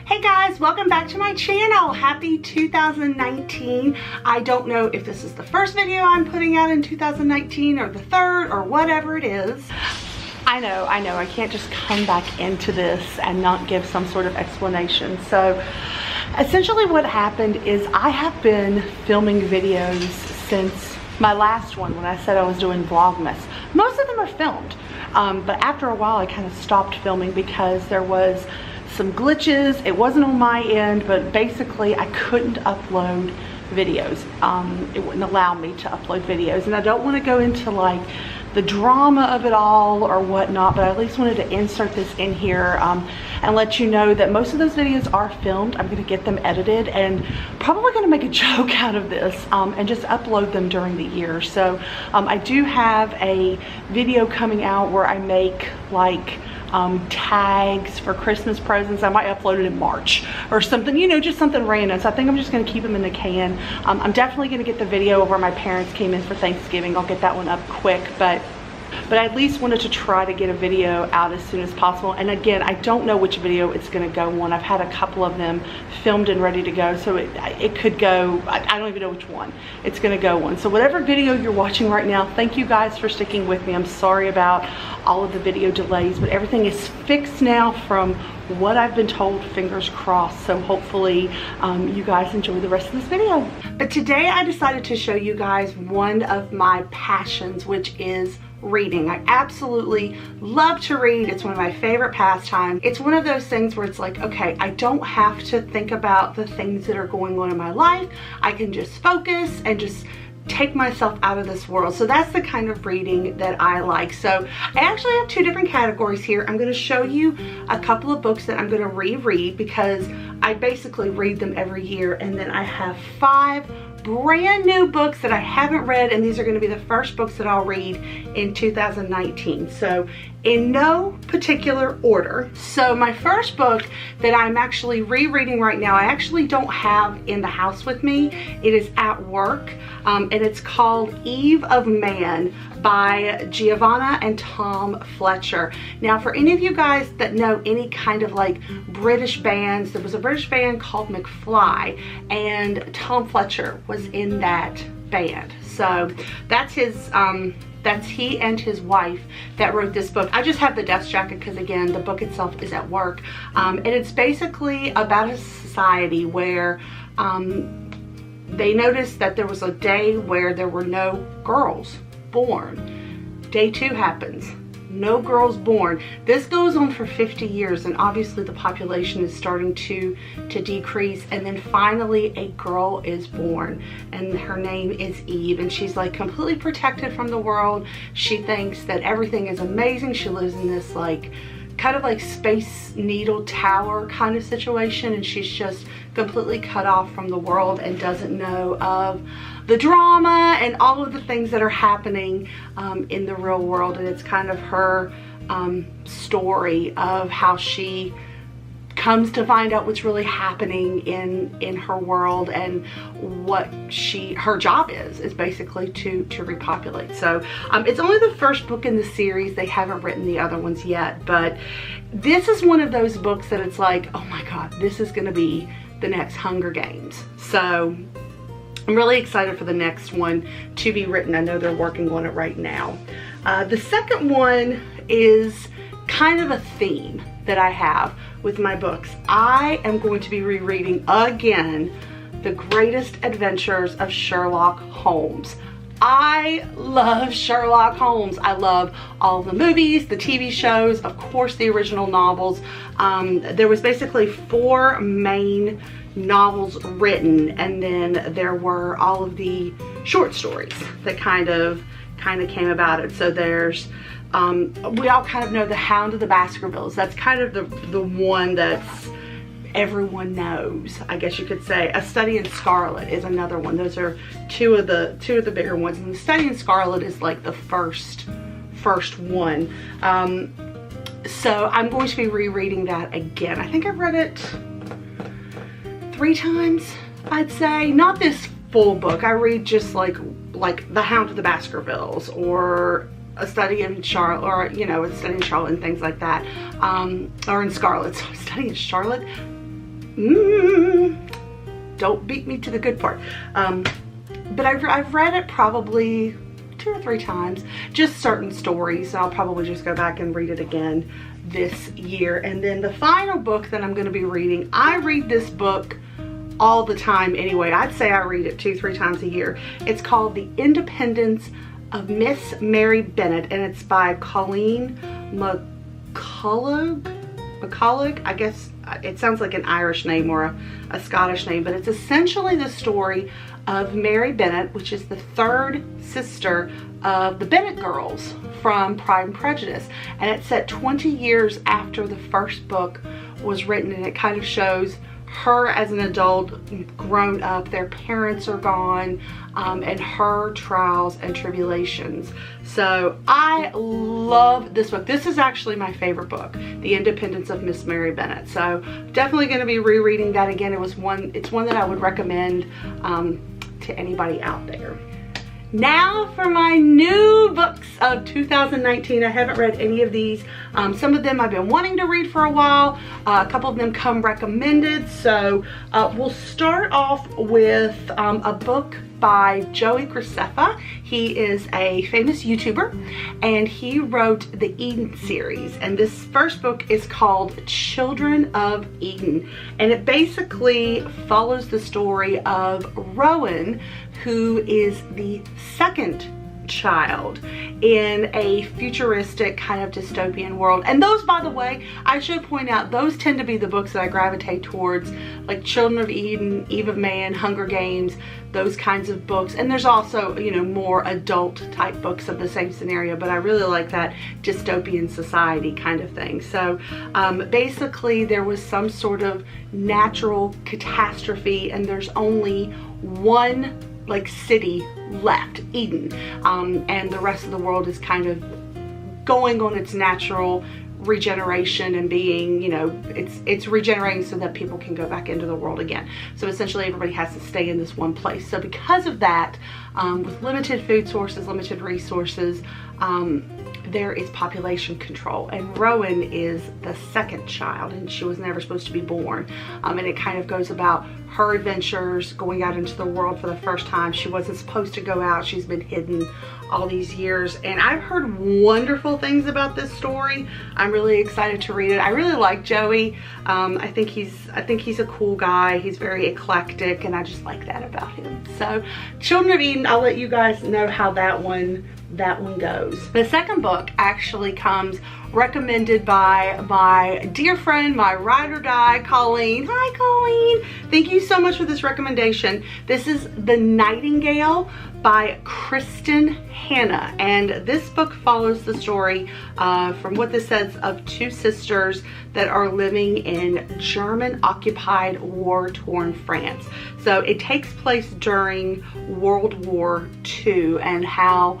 Hey guys, welcome back to my channel. Happy 2019. I don't know if this is the first video I'm putting out in 2019 or the third or whatever it is. I know, I can't just come back into this and not give some sort of explanation. So essentially what happened is I have been filming videos since my last one when I said I was doing Vlogmas. Most of them are filmed, but after a while I kind of stopped filming because there was some glitches. It wasn't on my end, but basically I couldn't upload videos. It wouldn't allow me to upload videos, and I don't want to go into like the drama of it all or whatnot, but I at least wanted to insert this in here and let you know that most of those videos are filmed. I'm going to get them edited and probably going to make a joke out of this and just upload them during the year. So I do have a video coming out where I make like tags for Christmas presents. I might upload it in March or something, you know, just something random. So I think I'm just going to keep them in the can. I'm definitely going to get the video where my parents came in for Thanksgiving. I'll get that one up quick, but I at least wanted to try to get a video out as soon as possible. And again, I don't know which video it's going to go on. I've had a couple of them filmed and ready to go, so it could go, I don't even know which one it's going to go on. So whatever video you're watching right now, thank you guys for sticking with me. I'm sorry about all of the video delays, but everything is fixed now from what I've been told, fingers crossed. So hopefully you guys enjoy the rest of this video. But today I decided to show you guys one of my passions, which is reading. I absolutely love to read. It's one of my favorite pastimes. It's one of those things where it's like, okay, I don't have to think about the things that are going on in my life. I can just focus and just take myself out of this world. So that's the kind of reading that I like. So I actually have two different categories here. I'm going to show you a couple of books that I'm going to reread because I basically read them every year, and then I have 5 brand new books that I haven't read, and these are going to be the first books that I'll read in 2019. So in no particular order. So my first book that I'm actually rereading right now, I actually don't have in the house with me. It is at work, and it's called Eve of Man by Giovanna and Tom Fletcher. Now for any of you guys that know any kind of like British bands, there was a British band called McFly, and Tom Fletcher was in that band. So that's his that's he and his wife that wrote this book. I just have the dust jacket because again the book itself is at work, and it's basically about a society where they noticed that there was a day where there were no girls born. Day 2 happens, no girls born. This goes on for 50 years, and obviously the population is starting to decrease, and then finally a girl is born, and her name is Eve, and she's like completely protected from the world. She thinks that everything is amazing. She lives in this like kind of like Space Needle tower kind of situation, and she's just completely cut off from the world and doesn't know of the drama and all of the things that are happening in the real world. And it's kind of her story of how she comes to find out what's really happening in her world, and what her job is basically to repopulate. So it's only the first book in the series. They haven't written the other ones yet, but this is one of those books that it's like, oh my god, this is going to be the next Hunger Games. So I'm really excited for the next one to be written. I know they're working on it right now. The second one is kind of a theme that I have with my books. I am going to be rereading again The Greatest Adventures of Sherlock Holmes. I love Sherlock Holmes. I love all the movies, the TV shows, of course the original novels. There was basically 4 main novels written, and then there were all of the short stories that kind of came about it. So there's we all kind of know The Hound of the Baskervilles. That's kind of the one that's everyone knows, I guess you could say. A Study in Scarlet is another one. Those are two of the bigger ones, and The Study in Scarlet is like the first one. So I'm going to be rereading that again. I think I've read it 3 times, I'd say. Not this full book. I read just like The Hound of the Baskervilles, or A Study in Charlotte, or A Study in Charlotte and things like that, or in Scarlet. So A Study in Charlotte, Don't beat me to the good part. But I've read it probably 2 or 3 times, just certain stories. I'll probably just go back and read it again this year. And then the final book that I'm going to be reading, I read this book all the time anyway. I'd say I read it 2-3 times a year. It's called The Independence of Miss Mary Bennet, and it's by Colleen McCullough. I guess it sounds like an Irish name or a Scottish name, but it's essentially the story of Mary Bennet, which is the 3rd sister of the Bennet girls from Pride and Prejudice. And it's set 20 years after the first book was written, and it kind of shows her as an adult, grown up, their parents are gone, and her trials and tribulations. So I love this book. This is actually my favorite book, The Independence of Miss Mary Bennet. So definitely going to be rereading that again. It's one that I would recommend to anybody out there. Now for my new books of 2019. I haven't read any of these. Some of them I've been wanting to read for a while. A couple of them come recommended. So we'll start off with a book by Joey Graceffa. He is a famous YouTuber, and he wrote the Eden series. And this first book is called Children of Eden. And it basically follows the story of Rowan, who is the 2nd child in a futuristic kind of dystopian world. And those, by the way, I should point out, those tend to be the books that I gravitate towards, like Children of Eden, Eve of Man, Hunger Games, those kinds of books. And there's also, you know, more adult type books of the same scenario, but I really like that dystopian society kind of thing. So basically there was some sort of natural catastrophe, and there's only one like city left, Eden, and the rest of the world is kind of going on its natural regeneration and being, you know, it's regenerating so that people can go back into the world again. So essentially everybody has to stay in this one place. So because of that, with limited food sources, limited resources, there is population control, and Rowan is the 2nd child, and she was never supposed to be born. And it kind of goes about her adventures going out into the world for the first time. She wasn't supposed to go out. She's been hidden all these years, and I've heard wonderful things about this story. I'm really excited to read it. I really like Joey. I think he's a cool guy. He's very eclectic, and I just like that about him. So Children of Eden, I'll let you guys know how that one goes. The second book actually comes recommended by my dear friend, my ride or die, Colleen. Hi, Colleen. Thank you so much for this recommendation. This is The Nightingale by Kristin, and this book follows the story from what this says of 2 sisters that are living in German-occupied, war-torn France. So it takes place during World War II, and how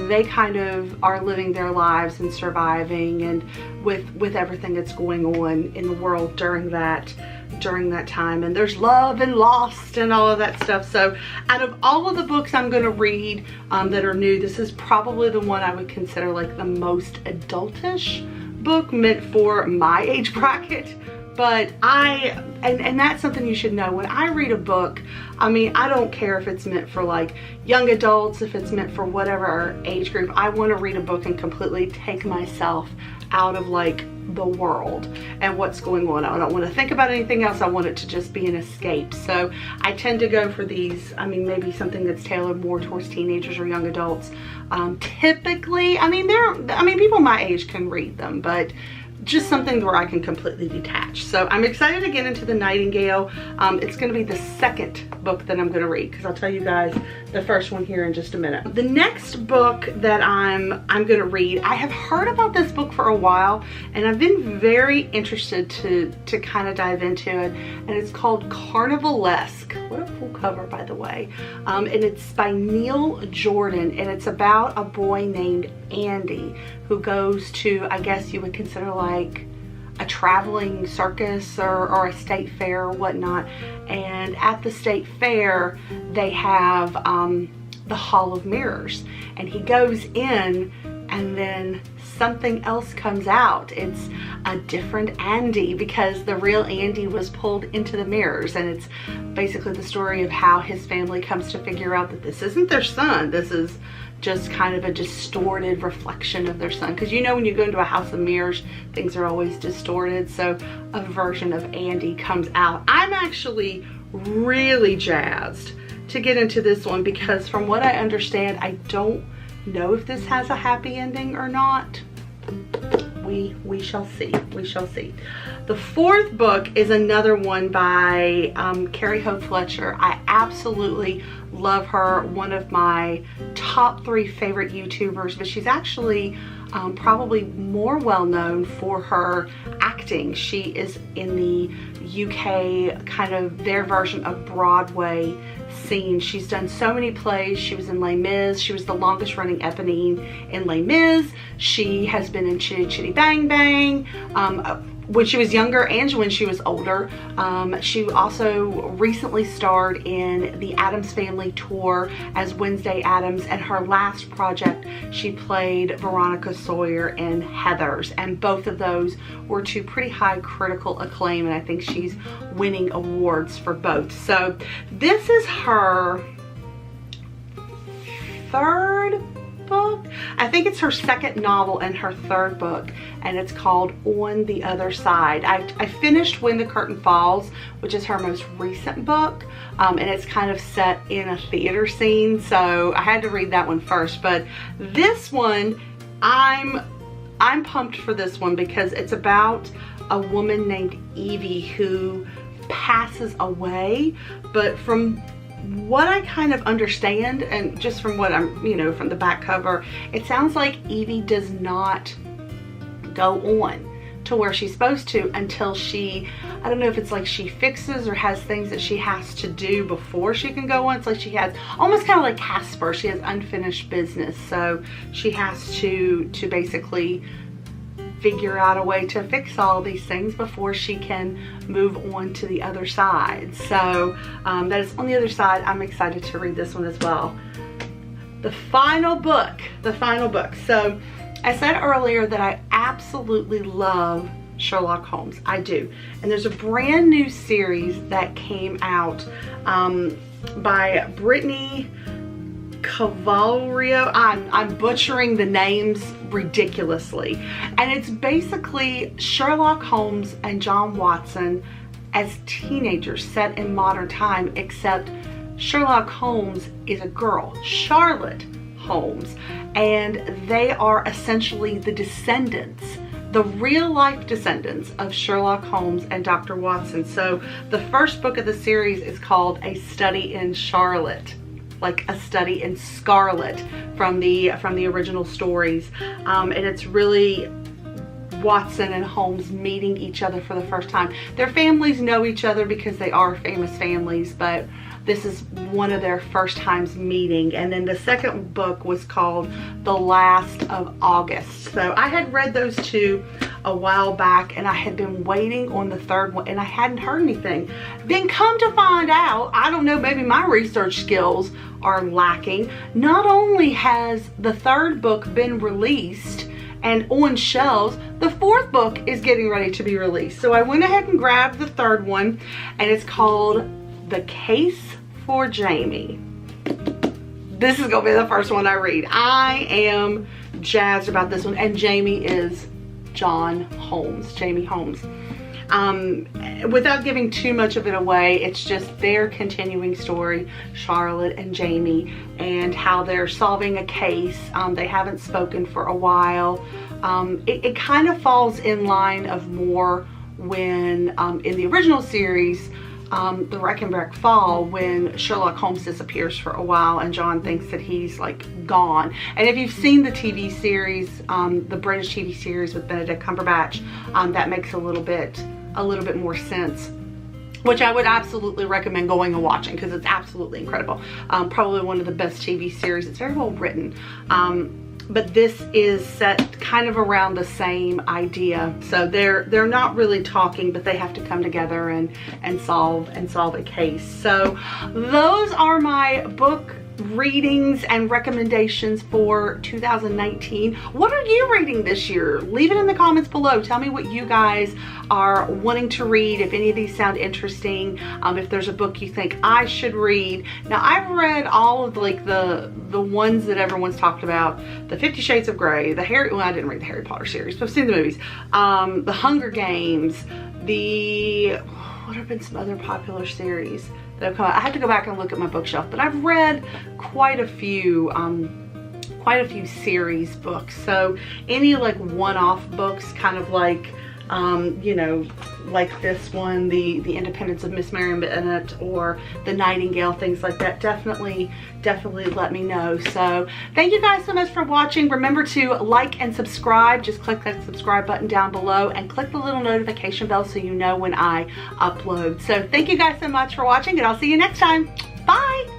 they kind of are living their lives and surviving, and with everything that's going on in the world during that time. And there's love and lost and all of that stuff. So out of all of the books I'm going to read that are new, this is probably the one I would consider like the most adultish book, meant for my age bracket. But and that's something you should know. When I read a book, I mean, I don't care if it's meant for like young adults, if it's meant for whatever age group. I want to read a book and completely take myself out of like the world and what's going on. I don't want to think about anything else. I want it to just be an escape. So I tend to go for these, I mean, maybe something that's tailored more towards teenagers or young adults. Typically, I mean, people my age can read them, but just something where I can completely detach. So I'm excited to get into The Nightingale. It's going to be the second book that I'm going to read, because I'll tell you guys the first one here in just a minute. The next book that I'm going to read, I have heard about this book for a while, and I've been very interested to kind of dive into it, and it's called Carnivalesque. What a cool cover, by the way. And it's by Neil Jordan, and it's about a boy named Andy who goes to, I guess you would consider like a traveling circus or a state fair or whatnot. And at the state fair, they have the Hall of Mirrors, and he goes in, and then something else comes out. It's a different Andy, because the real Andy was pulled into the mirrors, and it's basically the story of how his family comes to figure out that this isn't their son. This is just kind of a distorted reflection of their son, because you know when you go into a house of mirrors, things are always distorted. So a version of Andy comes out. I'm actually really jazzed to get into this one, because from what I understand, I don't know if this has a happy ending or not. We shall see. We shall see. The fourth book is another one by Carrie Fletcher. I absolutely love her. One of my top 3 favorite YouTubers, but she's actually probably more well known for her acting. She is in the UK, kind of their version of Broadway scene. She's done so many plays. She was in Les Mis. She was the longest running Eponine in Les Mis. She has been in Chitty Chitty Bang Bang when she was younger and when she was older. She also recently starred in the Addams Family tour as Wednesday Addams, and her last project she played Veronica Sawyer in Heathers, and both of those were to pretty high critical acclaim, and I think she's winning awards for both. So this is her third book. I think it's her second novel and her third book, and it's called On the Other Side. I finished When the Curtain Falls, which is her most recent book, and it's kind of set in a theater scene, so I had to read that one first. But this one, I'm pumped for this one, because it's about a woman named Evie who passes away, but from what I kind of understand, and just from what I'm, you know, from the back cover, it sounds like Evie does not go on to where she's supposed to until she, I don't know if it's like she fixes or has things that she has to do before she can go on. It's like she has, almost kind of like Casper, she has unfinished business, so she has to basically figure out a way to fix all these things before she can move on to the other side. So that is On the Other Side. I'm excited to read this one as well. The final book. So I said earlier that I absolutely love Sherlock Holmes. I do. And there's a brand new series that came out by Brittany Cavallaro. I'm butchering the names ridiculously, and it's basically Sherlock Holmes and John Watson as teenagers set in modern time, except Sherlock Holmes is a girl, Charlotte Holmes, and they are essentially the descendants, the real life descendants of Sherlock Holmes and Dr. Watson. So the first book of the series is called A Study in Charlotte, like a study in Scarlet from the original stories, and it's really Watson and Holmes meeting each other for the first time. Their families know each other because they are famous families, but this is one of their first times meeting. And then the second book was called The Last of August. So I had read those two a while back, and I had been waiting on the third one, and I hadn't heard anything. Then come to find out, I don't know, maybe my research skills are lacking. Not only has the third book been released and on shelves, the fourth book is getting ready to be released. So I went ahead and grabbed the third one, and it's called The Case for Jamie. This is gonna be the first one I read. I am jazzed about this one, and Jamie is John Holmes, Jamie Holmes. Without giving too much of it away, it's just their continuing story, Charlotte and Jamie, and how they're solving a case. They haven't spoken for a while. It kind of falls in line of more when in the original series, The Wreck and Wreck Fall, when Sherlock Holmes disappears for a while and John thinks that he's like gone. And if you've seen the TV series, the British TV series with Benedict Cumberbatch, that makes a little bit more sense, which I would absolutely recommend going and watching because it's absolutely incredible. Probably one of the best TV series. It's very well written. But this is set kind of around the same idea. So they're not really talking, but they have to come together and solve a case. So those are my book readings and recommendations for 2019. What are you reading this year? Leave it in the comments below. Tell me what you guys are wanting to read, if any of these sound interesting, if there's a book you think I should read. Now, I've read all of like the ones that everyone's talked about, the 50 Shades of Grey, well, I didn't read the Harry Potter series, but I've seen the movies, the Hunger Games, what have been some other popular series that have come out? I have to go back and look at my bookshelf, but I've read quite a few series books. So any like one-off books, kind of like, you know, like this one, the Independence of Miss Mary Bennet, or the Nightingale, things like that, definitely let me know. So thank you guys so much for watching. Remember to like and subscribe. Just click that subscribe button down below and click the little notification bell so you know when I upload. So thank you guys so much for watching, and I'll see you next time. Bye.